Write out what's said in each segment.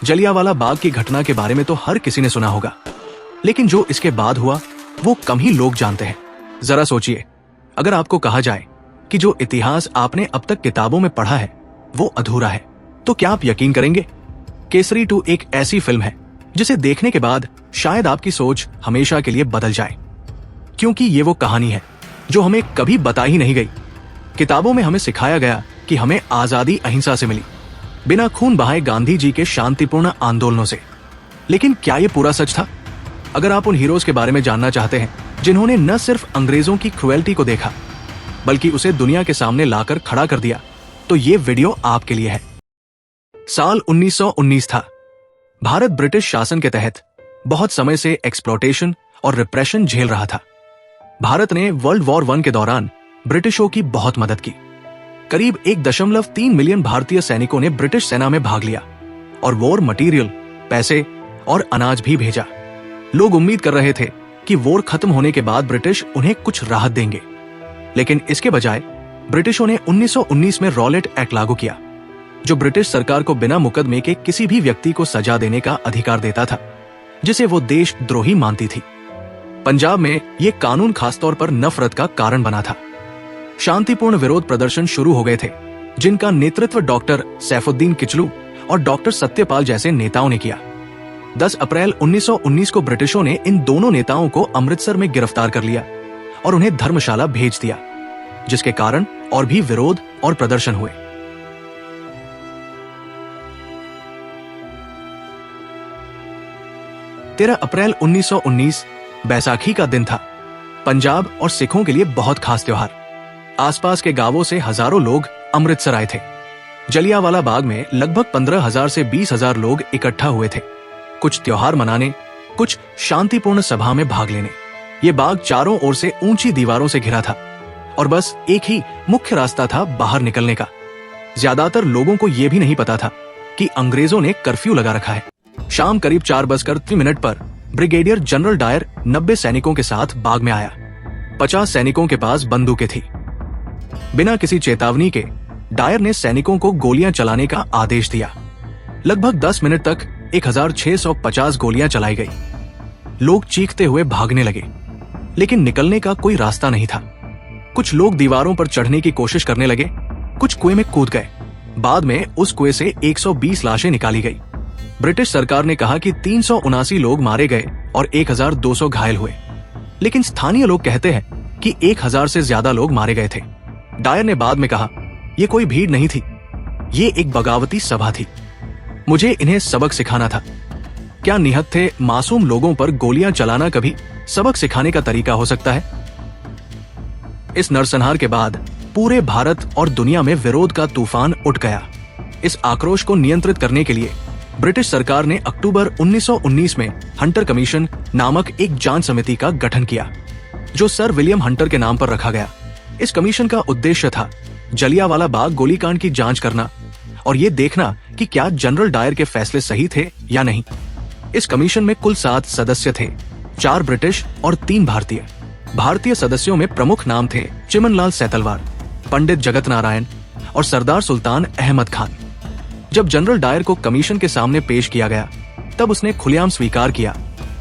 जलियांवाला बाग की घटना के बारे में तो हर किसी ने सुना होगा, लेकिन जो इसके बाद हुआ वो कम ही लोग जानते हैं। जरा सोचिए, अगर आपको कहा जाए कि जो इतिहास आपने अब तक किताबों में पढ़ा है वो अधूरा है, तो क्या आप यकीन करेंगे? केसरी 2 एक ऐसी फिल्म है जिसे देखने के बाद शायद आपकी सोच हमेशा के लिए बदल जाए, क्योंकि ये वो कहानी है जो हमें कभी बताई ही नहीं गई। किताबों में हमें सिखाया गया कि हमें आजादी अहिंसा से मिली, बिना खून बहाए गांधी जी के शांतिपूर्ण आंदोलनों से। लेकिन क्या ये पूरा सच था? अगर आप उन हीरोज के बारे में जानना चाहते हैं जिन्होंने न सिर्फ अंग्रेजों की क्रुएल्टी को देखा बल्कि उसे दुनिया के सामने लाकर खड़ा कर दिया, तो ये वीडियो आपके लिए है। साल 1919 था। भारत ब्रिटिश शासन के तहत बहुत समय से एक्सप्लॉयटेशन और रिप्रेशन झेल रहा था। भारत ने वर्ल्ड वॉर 1 के दौरान ब्रिटिशों की बहुत मदद की। करीब 1.3 मिलियन भारतीय सैनिकों ने ब्रिटिश सेना में भाग लिया और वॉर मटेरियल, पैसे और अनाज भी भेजा। लोग उम्मीद कर रहे थे कि वॉर खत्म होने के बाद ब्रिटिश उन्हें कुछ राहत देंगे, लेकिन इसके बजाय ब्रिटिशों ने 1919 में रॉलेट एक्ट लागू किया, जो ब्रिटिश सरकार को बिना मुकदमे के किसी भी व्यक्ति को सजा देने का अधिकार देता था जिसे वो देशद्रोही मानती थी। पंजाब में ये कानून खासतौर पर नफरत का कारण बना था। शांतिपूर्ण विरोध प्रदर्शन शुरू हो गए थे, जिनका नेतृत्व डॉक्टर सैफुद्दीन किचलू और डॉक्टर सत्यपाल जैसे नेताओं ने किया। 10 अप्रैल 1919 को ब्रिटिशों ने इन दोनों नेताओं को अमृतसर में गिरफ्तार कर लिया और उन्हें धर्मशाला भेज दिया, जिसके कारण और भी विरोध और प्रदर्शन हुए। तेरह अप्रैल 1919 बैसाखी का दिन था। पंजाब और सिखों के लिए बहुत खास त्योहार। आसपास के गांवों से हजारों लोग अमृतसर आए थे। जलियांवाला बाग में लगभग 15,000 से 20,000 लोग इकट्ठा हुए थे, कुछ त्योहार मनाने, कुछ शांतिपूर्ण सभा में भाग लेने। ये बाग चारों ओर से ऊंची दीवारों से घिरा था और बस एक ही मुख्य रास्ता था बाहर निकलने का। ज्यादातर लोगों को यह भी नहीं पता था कि अंग्रेजों ने कर्फ्यू लगा रखा है। शाम करीब 4:03 पर ब्रिगेडियर जनरल डायर 90 सैनिकों के साथ बाग में आया। 50 सैनिकों के पास बंदूकें थी। बिना किसी चेतावनी के डायर ने सैनिकों को गोलियां चलाने का आदेश दिया। लगभग 10 मिनट तक 1650 गोलियां चलाई गई। लोग चीखते हुए भागने लगे, लेकिन निकलने का कोई रास्ता नहीं था। कुछ लोग दीवारों पर चढ़ने की कोशिश करने लगे, कुछ कुएं में कूद गए। बाद में उस कुएं से 120 लाशें निकाली गई। ब्रिटिश सरकार ने कहा कि 379 लोग मारे गए और 1200 घायल हुए, लेकिन स्थानीय लोग कहते हैं कि 1000 से ज्यादा लोग मारे गए थे। डायर ने बाद में कहा, ये कोई भीड़ नहीं थी, ये एक बगावती सभा थी। मुझे इन्हें सबक सिखाना था। क्या निहत्थे मासूम लोगों पर गोलियां चलाना कभी सबक सिखाने का तरीका हो सकता है? इस नरसंहार के बाद पूरे भारत और दुनिया में विरोध का तूफान उठ गया। इस आक्रोश को नियंत्रित करने के लिए ब्रिटिश सरकार ने अक्टूबर 1919 में हंटर कमीशन नामक एक जांच समिति का गठन किया, जो सर विलियम हंटर के नाम पर रखा गया। इस कमीशन का उद्देश्य था जलियांवाला बाग गोलीकांड की जांच करना और ये देखना कि क्या जनरल डायर के फैसले सही थे या नहीं। इस कमीशन में कुल 7 सदस्य थे, 4 ब्रिटिश और 3 भारतीय। भारतीय सदस्यों में प्रमुख नाम थे चिमनलाल सैतलवार, पंडित जगत नारायण और सरदार सुल्तान अहमद खान। जब जनरल डायर को कमीशन के सामने पेश किया गया, तब उसने खुलेआम स्वीकार किया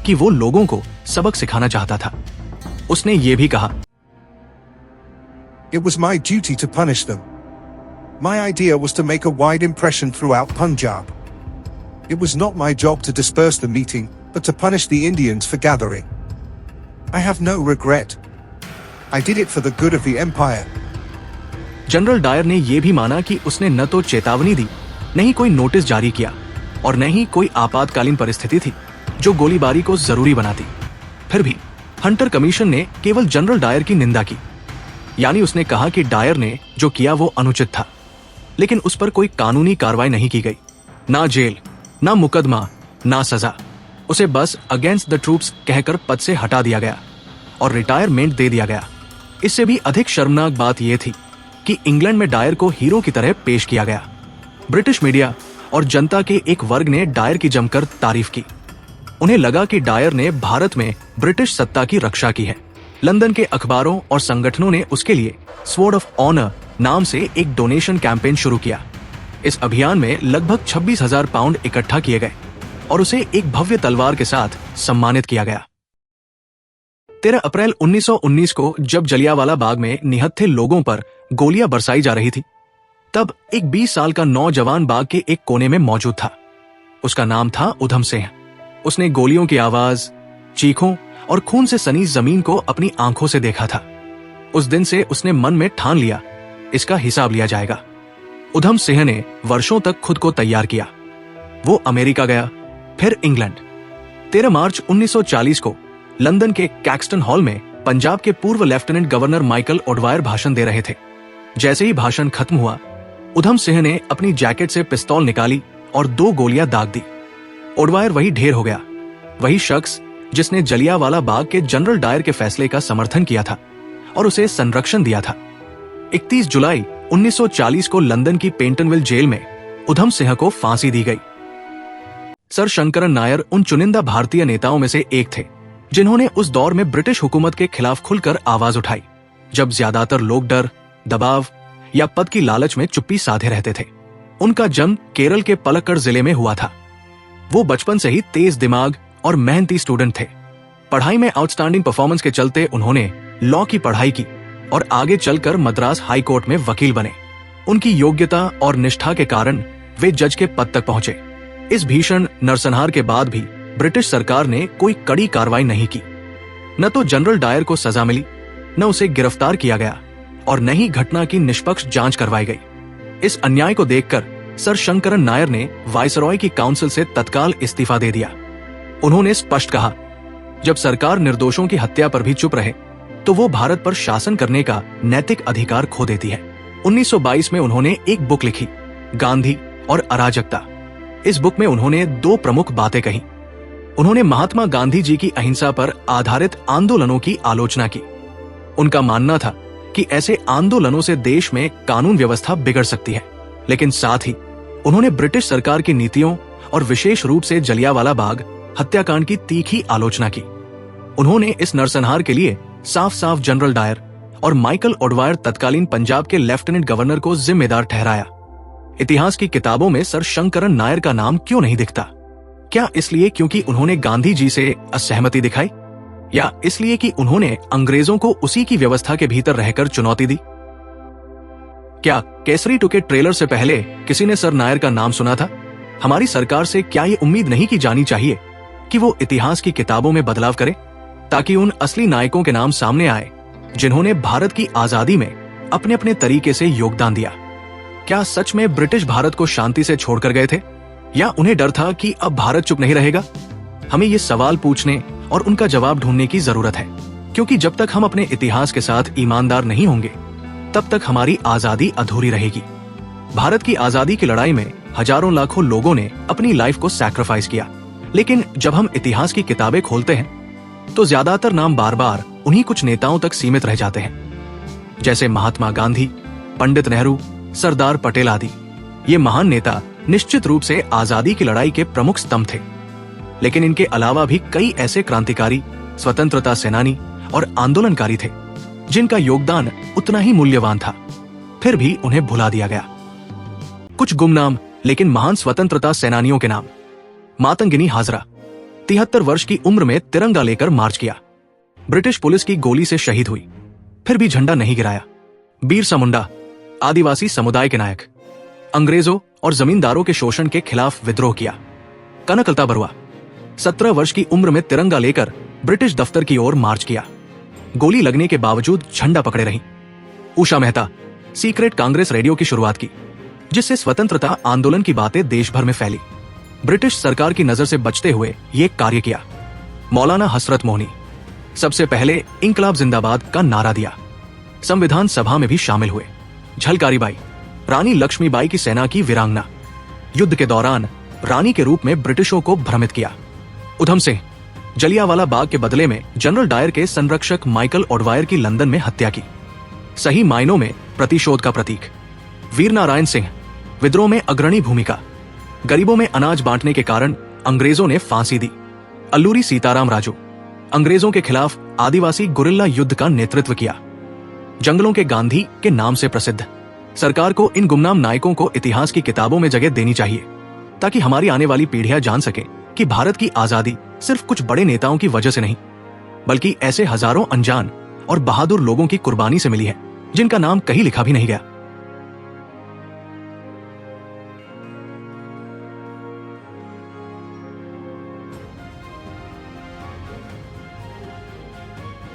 कि वो लोगों को सबक सिखाना चाहता था। उसने ये भी कहा, It was my duty to punish them. My idea was to make a wide impression throughout Punjab. It was not my job to disperse the meeting, but to punish the Indians for gathering. I have no regret. I did it for the good of the empire. General Dyer ने यह भी माना कि उसने न तो चेतावनी दी, न ही कोई नोटिस जारी किया और न ही कोई आपातकालीन परिस्थिति थी जो गोलीबारी को जरूरी बनाती। फिर भी हंटर कमीशन ने केवल जनरल डायर की निंदा की, यानी उसने कहा कि डायर ने जो किया वो अनुचित था, लेकिन उस पर कोई कानूनी कार्रवाई नहीं की गई। ना जेल, ना मुकदमा, ना सजा। उसे बस अगेंस्ट द ट्रूप्स कहकर पद से हटा दिया गया और रिटायरमेंट दे दिया गया। इससे भी अधिक शर्मनाक बात यह थी कि इंग्लैंड में डायर को हीरो की तरह पेश किया गया। ब्रिटिश मीडिया और जनता के एक वर्ग ने डायर की जमकर तारीफ की। उन्हें लगा कि डायर ने भारत में ब्रिटिश सत्ता की रक्षा की है। लंदन के अखबारों और संगठनों ने उसके लिए स्वॉर्ड ऑफ ऑनर नाम से एक डोनेशन कैंपेन शुरू किया। इस अभियान में लगभग 26,000 पाउंड इकट्ठा किए गए और उसे एक भव्य तलवार के साथ सम्मानित किया गया। 13 अप्रैल 1919 को जब जलियांवाला बाग में निहत्थे लोगों पर गोलियां बरसाई जा रही थी, तब एक 20 साल का नौजवान बाग के एक कोने में मौजूद था। उसका नाम था उधम सिंह। उसने गोलियों की आवाज, चीखों और खून से सनी जमीन को अपनी आंखों से देखा था। उस दिन से उसने मन में ठान लिया, इसका हिसाब लिया जाएगा। उधम सिंह ने वर्षों तक खुद को तैयार किया। वो अमेरिका गया, फिर इंग्लैंड। 13 मार्च 1940 को लंदन के कैक्सटन हॉल में पंजाब के पूर्व लेफ्टिनेंट गवर्नर माइकल ओडवायर भाषण दे रहे थे। जैसे ही भाषण खत्म हुआ, उधम सिंह ने अपनी जैकेट से पिस्तौल निकाली और 2 गोलियां दाग दी। ओडवायर वही ढेर हो गया, वही शख्स जिसने जलियांवाला बाग के जनरल डायर के फैसले का समर्थन किया था और उसे संरक्षण दिया था। 31 जुलाई 1940 को लंदन की पेंटनविल जेल में उधम सिंह को फांसी दी गई। सर शंकरन नायर उन चुनिंदा भारतीय नेताओं में से एक थे जिन्होंने उस दौर में ब्रिटिश हुकूमत के खिलाफ खुलकर आवाज उठाई, जब ज्यादातर लोग डर, दबाव या पद की लालच में चुप्पी साधे रहते थे। उनका जन्म केरल के पलक्कड़ जिले में हुआ था। वो बचपन से ही तेज दिमाग और मेहनती स्टूडेंट थे। पढ़ाई में आउटस्टैंडिंग परफॉर्मेंस के चलते उन्होंने लॉ की पढ़ाई की और आगे चलकर मद्रास हाई कोर्ट में वकील बने। उनकी योग्यता और निष्ठा के कारण वे जज के पद तक पहुंचे। इस भीषण नरसंहार के बाद भी ब्रिटिश सरकार ने कोई कड़ी कार्रवाई नहीं की। न तो जनरल डायर को सजा मिली, न उसे गिरफ्तार किया गया और न ही घटना की निष्पक्ष जांच करवाई गई। इस अन्याय को देखकर सर शंकरन नायर ने वायसरॉय की काउंसिल से तत्काल इस्तीफा दे दिया। उन्होंने स्पष्ट कहा, जब सरकार निर्दोषों की हत्या पर भी चुप रहे तो वो भारत पर शासन करने का नैतिक अधिकार खो देती है। 1922 में उन्होंने एक बुक लिखी, गांधी और अराजकता। इस बुक में उन्होंने 2 प्रमुख बातें कही। उन्होंने महात्मा गांधी जी की अहिंसा पर आधारित आंदोलनों की आलोचना की। उनका मानना था कि ऐसे आंदोलनों से देश में कानून व्यवस्था बिगड़ सकती है, लेकिन साथ ही उन्होंने ब्रिटिश सरकार की नीतियों और विशेष रूप से जलियांवाला बाग हत्याकांड की तीखी आलोचना की। उन्होंने इस नरसंहार के लिए साफ साफ जनरल डायर और माइकल ओडवायर तत्कालीन पंजाब के लेफ्टिनेंट गवर्नर को जिम्मेदार ठहराया। इतिहास की किताबों में सर शंकरन नायर का नाम क्यों नहीं दिखता? क्या इसलिए क्योंकि उन्होंने गांधी जी से असहमति दिखाई, या इसलिए कि उन्होंने अंग्रेजों को उसी की व्यवस्था के भीतर रहकर चुनौती दी? क्या केसरी 2 के ट्रेलर से पहले किसी ने सर नायर का नाम सुना था? हमारी सरकार से क्या ये उम्मीद नहीं की जानी चाहिए कि वो इतिहास की किताबों में बदलाव करे, ताकि उन असली नायकों के नाम सामने आए जिन्होंने भारत की आजादी में अपने अपने तरीके से योगदान दिया? क्या सच में ब्रिटिश भारत को शांति से छोड़कर गए थे, या उन्हें डर था कि अब भारत चुप नहीं रहेगा? हमें ये सवाल पूछने और उनका जवाब ढूंढने की जरूरत है, क्योंकि जब तक हम अपने इतिहास के साथ ईमानदार नहीं होंगे, तब तक हमारी आजादी अधूरी रहेगी। भारत की आजादी की लड़ाई में हजारों लाखों लोगों ने अपनी लाइफ को सैक्रिफाइस किया, लेकिन जब हम इतिहास की किताबें खोलते हैं तो ज्यादातर नाम बार बार उन्हीं कुछ नेताओं तक सीमित रह जाते हैं, जैसे महात्मा गांधी, पंडित नेहरू, सरदार पटेल आदि। ये महान नेता निश्चित रूप से आजादी की लड़ाई के प्रमुख स्तंभ थे, लेकिन इनके अलावा भी कई ऐसे क्रांतिकारी, स्वतंत्रता सेनानी और आंदोलनकारी थे जिनका योगदान उतना ही मूल्यवान था, फिर भी उन्हें भुला दिया गया। कुछ गुमनाम लेकिन महान स्वतंत्रता सेनानियों के नाम। मातंगिनी हाजरा 73 वर्ष की उम्र में तिरंगा लेकर मार्च किया, ब्रिटिश पुलिस की गोली से शहीद हुई, फिर भी झंडा नहीं गिराया। बिरसा मुंडा आदिवासी समुदाय के नायक, अंग्रेजों और जमींदारों के शोषण के खिलाफ विद्रोह किया। कनकलता बरुआ 17 वर्ष की उम्र में तिरंगा लेकर ब्रिटिश दफ्तर की ओर मार्च किया, गोली लगने के बावजूद झंडा पकड़े रही। उषा मेहता सीक्रेट कांग्रेस रेडियो की शुरुआत की, जिससे स्वतंत्रता आंदोलन की बातें देश भर में फैली। ब्रिटिश सरकार की नजर से बचते हुए ये कार्य किया। मौलाना हसरत मोहनी सबसे पहले इंकलाब जिंदाबाद का नारा दिया, संविधान सभा में भी शामिल हुए। झलकारी बाई रानी लक्ष्मीबाई की सेना की वीरांगना, युद्ध के दौरान रानी के रूप में ब्रिटिशों को भ्रमित किया। उधम सिंह जलियांवाला बाग के बदले में जनरल डायर के संरक्षक माइकल ओडवायर की लंदन में हत्या की, सही मायनों में प्रतिशोध का प्रतीक। वीर नारायण सिंह विद्रोह में अग्रणी भूमिका, गरीबों में अनाज बांटने के कारण अंग्रेजों ने फांसी दी। अल्लूरी सीताराम राजू अंग्रेजों के खिलाफ आदिवासी गुरिल्ला युद्ध का नेतृत्व किया, जंगलों के गांधी के नाम से प्रसिद्ध। सरकार को इन गुमनाम नायकों को इतिहास की किताबों में जगह देनी चाहिए, ताकि हमारी आने वाली पीढ़ियां जान सकें कि भारत की आजादी सिर्फ कुछ बड़े नेताओं की वजह से नहीं, बल्कि ऐसे हजारों अनजान और बहादुर लोगों की कुर्बानी से मिली है, जिनका नाम कहीं लिखा भी नहीं गया।